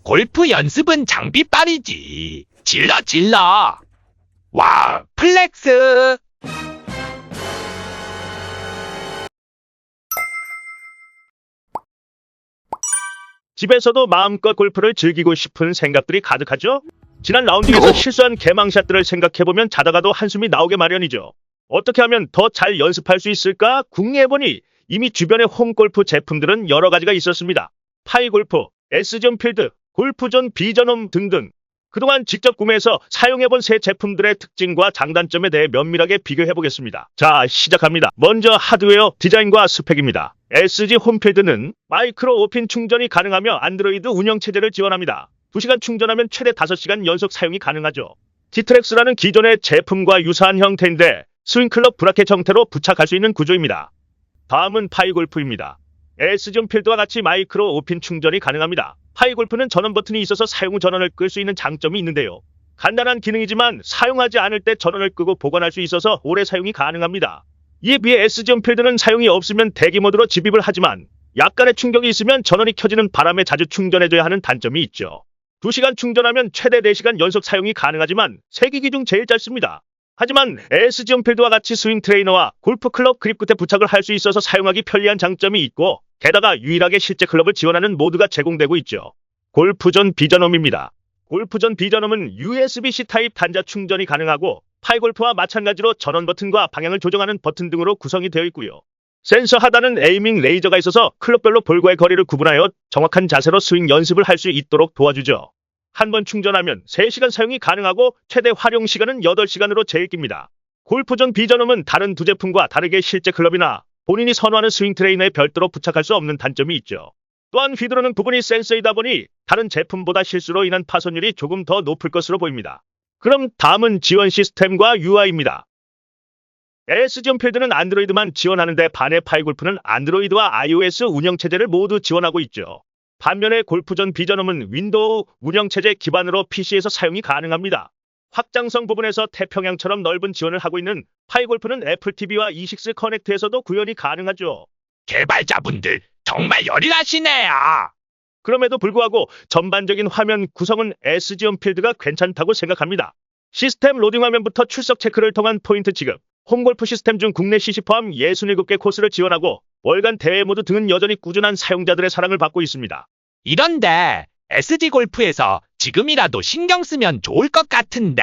골프 연습은 장비빨이지. 질러 질러. 와, 플렉스. 집에서도 마음껏 골프를 즐기고 싶은 생각들이 가득하죠? 지난 라운딩에서 실수한 개망샷들을 생각해보면 자다가도 한숨이 나오게 마련이죠. 어떻게 하면 더 잘 연습할 수 있을까 궁리해보니 이미 주변에 홈골프 제품들은 여러 가지가 있었습니다. 파이골프, S존 필드, 골프존 비전홈 등등. 그동안 직접 구매해서 사용해본 새 제품들의 특징과 장단점에 대해 면밀하게 비교해보겠습니다. 자, 시작합니다. 먼저 하드웨어 디자인과 스펙입니다. SG 홈필드는 마이크로 5핀 충전이 가능하며 안드로이드 운영체제를 지원합니다. 2시간 충전하면 최대 5시간 연속 사용이 가능하죠. G트랙스라는 기존의 제품과 유사한 형태인데 스윙클럽 브라켓 형태로 부착할 수 있는 구조입니다. 다음은 파이골프입니다. S존 필드와 같이 마이크로 5핀 충전이 가능합니다. 파이골프는 전원 버튼이 있어서 사용 후 전원을 끌 수 있는 장점이 있는데요. 간단한 기능이지만 사용하지 않을 때 전원을 끄고 보관할 수 있어서 오래 사용이 가능합니다. 이에 비해 S존 필드는 사용이 없으면 대기 모드로 집입을 하지만 약간의 충격이 있으면 전원이 켜지는 바람에 자주 충전해줘야 하는 단점이 있죠. 2시간 충전하면 최대 4시간 연속 사용이 가능하지만 3기기 중 제일 짧습니다. 하지만 S존 필드와 같이 스윙 트레이너와 골프 클럽 그립 끝에 부착을 할 수 있어서 사용하기 편리한 장점이 있고 게다가 유일하게 실제 클럽을 지원하는 모드가 제공되고 있죠. 골프존 비전홈입니다. 골프존 비전홈은 USB-C 타입 단자 충전이 가능하고 파이골프와 마찬가지로 전원 버튼과 방향을 조정하는 버튼 등으로 구성이 되어 있고요. 센서 하단은 에이밍 레이저가 있어서 클럽별로 볼과의 거리를 구분하여 정확한 자세로 스윙 연습을 할 수 있도록 도와주죠. 한 번 충전하면 3시간 사용이 가능하고 최대 활용 시간은 8시간으로 제일 깁니다. 골프존 비전홈은 다른 두 제품과 다르게 실제 클럽이나 본인이 선호하는 스윙 트레이너에 별도로 부착할 수 없는 단점이 있죠. 또한 휘두르는 부분이 센서이다 보니 다른 제품보다 실수로 인한 파손율이 조금 더 높을 것으로 보입니다. 그럼 다음은 지원 시스템과 UI입니다. S존 필드는 안드로이드만 지원하는데 반해 파이골프는 안드로이드와 iOS 운영체제를 모두 지원하고 있죠. 반면에 골프존 비전홈은 윈도우 운영체제 기반으로 PC에서 사용이 가능합니다. 확장성 부분에서 태평양처럼 넓은 지원을 하고 있는 파이골프는 애플 TV와 E6 커넥트에서도 구현이 가능하죠. 개발자분들 정말 열일하시네요. 그럼에도 불구하고 전반적인 화면 구성은 S존 필드가 괜찮다고 생각합니다. 시스템 로딩 화면부터 출석 체크를 통한 포인트 지급, 홈골프 시스템 중 국내 CC 포함 67개 코스를 지원하고 월간 대회 모드 등은 여전히 꾸준한 사용자들의 사랑을 받고 있습니다. 이런데 SG 골프에서 지금이라도 신경 쓰면 좋을 것 같은데.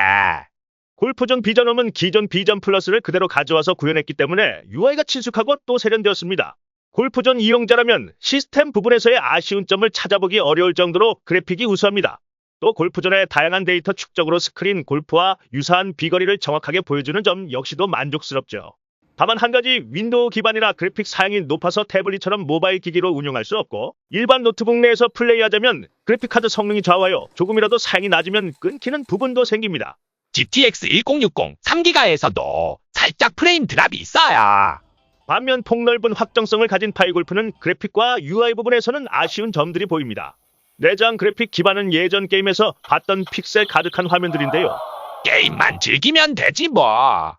골프존 비전홈은 기존 비전 플러스를 그대로 가져와서 구현했기 때문에 UI가 친숙하고 또 세련되었습니다. 골프존 이용자라면 시스템 부분에서의 아쉬운 점을 찾아보기 어려울 정도로 그래픽이 우수합니다. 또 골프존의 다양한 데이터 축적으로 스크린 골프와 유사한 비거리를 정확하게 보여주는 점 역시도 만족스럽죠. 다만 한 가지 윈도우 기반이라 그래픽 사양이 높아서 태블릿처럼 모바일 기기로 운용할 수 없고 일반 노트북 내에서 플레이하자면 그래픽카드 성능이 좌우하여 조금이라도 사양이 낮으면 끊기는 부분도 생깁니다. GTX 1060 3기가에서도 살짝 프레임 드랍이 있어요. 반면 폭넓은 확정성을 가진 파이골프는 그래픽과 UI 부분에서는 아쉬운 점들이 보입니다. 내장 그래픽 기반은 예전 게임에서 봤던 픽셀 가득한 화면들인데요. 게임만 즐기면 되지 뭐.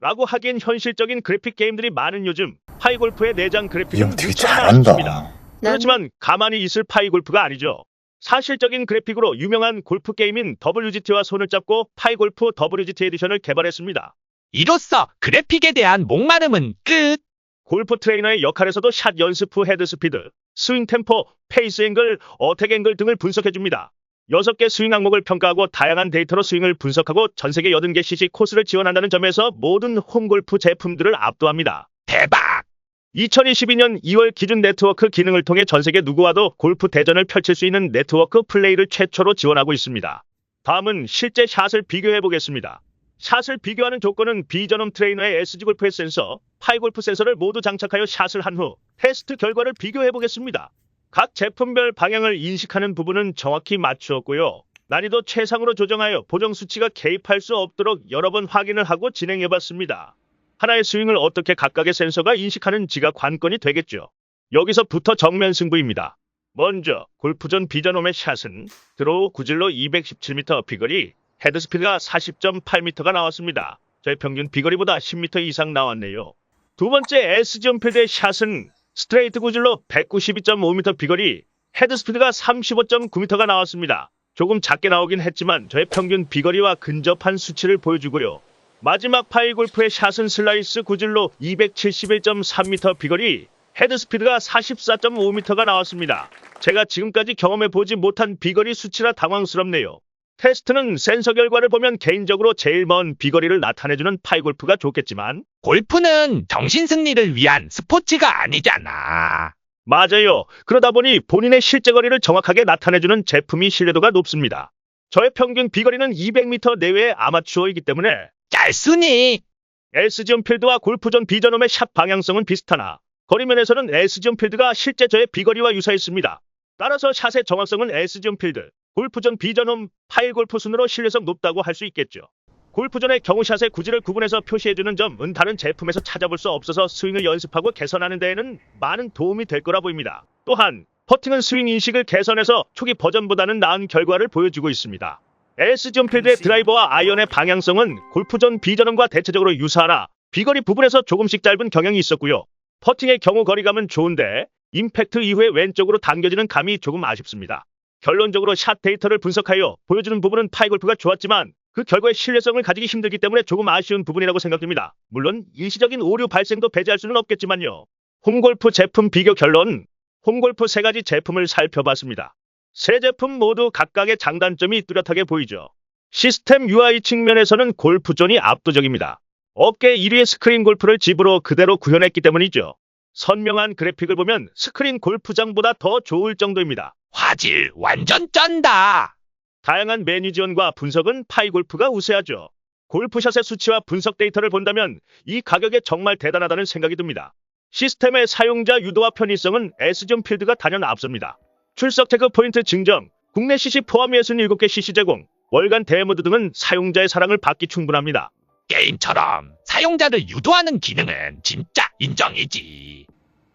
라고 하기엔 현실적인 그래픽 게임들이 많은 요즘 파이골프의 내장 이 그래픽은 형 되게 미처 잘한다. 않습니다. 그렇지만 가만히 있을 파이골프가 아니죠. 사실적인 그래픽으로 유명한 골프 게임인 WGT와 손을 잡고 파이골프 WGT 에디션을 개발했습니다. 이로써 그래픽에 대한 목마름은 끝. 골프 트레이너의 역할에서도 샷 연습 후 헤드 스피드, 스윙 템포, 페이스 앵글, 어택 앵글 등을 분석해줍니다. 6개 스윙 항목을 평가하고 다양한 데이터로 스윙을 분석하고 전세계 80개 CC 코스를 지원한다는 점에서 모든 홈골프 제품들을 압도합니다. 대박. 2022년 2월 기준 네트워크 기능을 통해 전세계 누구와도 골프 대전을 펼칠 수 있는 네트워크 플레이를 최초로 지원하고 있습니다. 다음은 실제 샷을 비교해보겠습니다. 샷을 비교하는 조건은 비전홈 트레이너의 SG골프의 센서, 파이골프 센서를 모두 장착하여 샷을 한 후 테스트 결과를 비교해보겠습니다. 각 제품별 방향을 인식하는 부분은 정확히 맞추었고요. 난이도 최상으로 조정하여 보정 수치가 개입할 수 없도록 여러 번 확인을 하고 진행해봤습니다. 하나의 스윙을 어떻게 각각의 센서가 인식하는지가 관건이 되겠죠. 여기서부터 정면 승부입니다. 먼저 골프존 비전홈의 샷은 드로우 구질로 217m 비거리, 헤드스피드가 40.8m가 나왔습니다. 저의 평균 비거리보다 10m 이상 나왔네요. 두 번째 S존 필드의 샷은 스트레이트 구질로 192.5m 비거리, 헤드스피드가 35.9m가 나왔습니다. 조금 작게 나오긴 했지만 저의 평균 비거리와 근접한 수치를 보여주고요. 마지막 파이골프의 샷은 슬라이스 구질로 271.3m 비거리, 헤드스피드가 44.5m가 나왔습니다. 제가 지금까지 경험해보지 못한 비거리 수치라 당황스럽네요. 테스트는 센서 결과를 보면 개인적으로 제일 먼 비거리를 나타내주는 파이골프가 좋겠지만 골프는 정신 승리를 위한 스포츠가 아니잖아. 맞아요. 그러다 보니 본인의 실제 거리를 정확하게 나타내주는 제품이 신뢰도가 높습니다. 저의 평균 비거리는 200m 내외의 아마추어이기 때문에 짤순이 S지온 필드와 골프존 비전홈의 샷 방향성은 비슷하나 거리면에서는 S지온 필드가 실제 저의 비거리와 유사했습니다. 따라서 샷의 정확성은 S지온 필드, 골프존 비전홈, 파일골프 순으로 신뢰성 높다고 할 수 있겠죠. 골프존의 경우 샷의 구질을 구분해서 표시해주는 점은 다른 제품에서 찾아볼 수 없어서 스윙을 연습하고 개선하는 데에는 많은 도움이 될 거라 보입니다. 또한 퍼팅은 스윙 인식을 개선해서 초기 버전보다는 나은 결과를 보여주고 있습니다. S존 필드의 드라이버와 아이언의 방향성은 골프존 비전홈과 대체적으로 유사하나 비거리 부분에서 조금씩 짧은 경향이 있었고요. 퍼팅의 경우 거리감은 좋은데 임팩트 이후에 왼쪽으로 당겨지는 감이 조금 아쉽습니다. 결론적으로 샷 데이터를 분석하여 보여주는 부분은 파이골프가 좋았지만 그 결과의 신뢰성을 가지기 힘들기 때문에 조금 아쉬운 부분이라고 생각됩니다. 물론 일시적인 오류 발생도 배제할 수는 없겠지만요. 홈골프 제품 비교 결론. 홈골프 3가지 제품을 살펴봤습니다. 세 제품 모두 각각의 장단점이 뚜렷하게 보이죠. 시스템 UI 측면에서는 골프존이 압도적입니다. 업계 1위의 스크린 골프를 집으로 그대로 구현했기 때문이죠. 선명한 그래픽을 보면 스크린 골프장보다 더 좋을 정도입니다. 화질 완전 쩐다. 다양한 메뉴 지원과 분석은 파이골프가 우세하죠. 골프샷의 수치와 분석 데이터를 본다면 이 가격에 정말 대단하다는 생각이 듭니다. 시스템의 사용자 유도와 편의성은 S존 필드가 단연 앞섭니다. 출석 태그 포인트 증정, 국내 CC 포함 67개 CC 제공, 월간 대모드 등은 사용자의 사랑을 받기 충분합니다. 게임처럼 사용자를 유도하는 기능은 진짜 인정이지.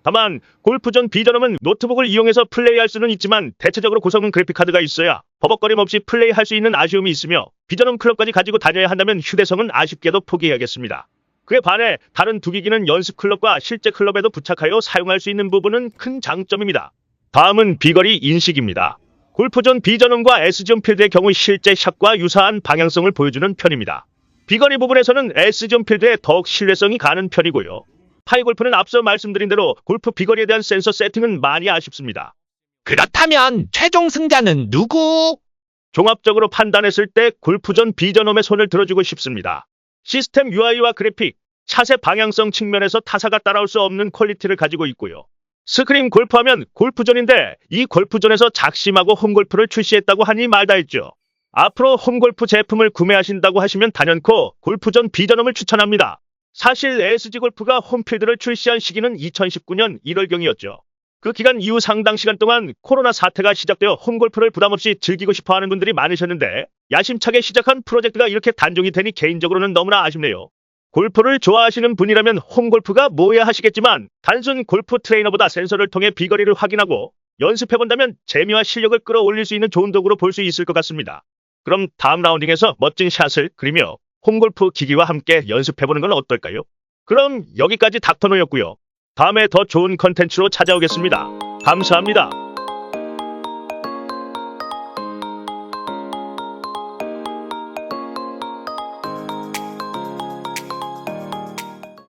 다만 골프존 비전홈은 노트북을 이용해서 플레이할 수는 있지만 대체적으로 고성능 그래픽카드가 있어야 버벅거림 없이 플레이할 수 있는 아쉬움이 있으며 비전홈 클럽까지 가지고 다녀야 한다면 휴대성은 아쉽게도 포기해야겠습니다. 그에 반해 다른 두 기기는 연습 클럽과 실제 클럽에도 부착하여 사용할 수 있는 부분은 큰 장점입니다. 다음은 비거리 인식입니다. 골프존 비전홈과 S존 필드의 경우 실제 샷과 유사한 방향성을 보여주는 편입니다. 비거리 부분에서는 S존 필드에 더욱 신뢰성이 가는 편이고요. 파이골프는 앞서 말씀드린 대로 골프 비거리에 대한 센서 세팅은 많이 아쉽습니다. 그렇다면 최종 승자는 누구? 종합적으로 판단했을 때 골프존 비전홈에 손을 들어주고 싶습니다. 시스템 UI와 그래픽, 샷의 방향성 측면에서 타사가 따라올 수 없는 퀄리티를 가지고 있고요. 스크린 골프하면 골프존인데 이 골프존에서 작심하고 홈골프를 출시했다고 하니 말다 했죠. 앞으로 홈골프 제품을 구매하신다고 하시면 단연코 골프존 비전홈을 추천합니다. 사실 SG골프가 홈필드를 출시한 시기는 2019년 1월경이었죠. 그 기간 이후 상당 시간 동안 코로나 사태가 시작되어 홈골프를 부담없이 즐기고 싶어하는 분들이 많으셨는데 야심차게 시작한 프로젝트가 이렇게 단종이 되니 개인적으로는 너무나 아쉽네요. 골프를 좋아하시는 분이라면 홈골프가 뭐야 하시겠지만 단순 골프 트레이너보다 센서를 통해 비거리를 확인하고 연습해본다면 재미와 실력을 끌어올릴 수 있는 좋은 도구로 볼 수 있을 것 같습니다. 그럼 다음 라운딩에서 멋진 샷을 그리며 홈골프 기기와 함께 연습해보는 건 어떨까요? 그럼 여기까지 닥터노였고요. 다음에 더 좋은 컨텐츠로 찾아오겠습니다. 감사합니다.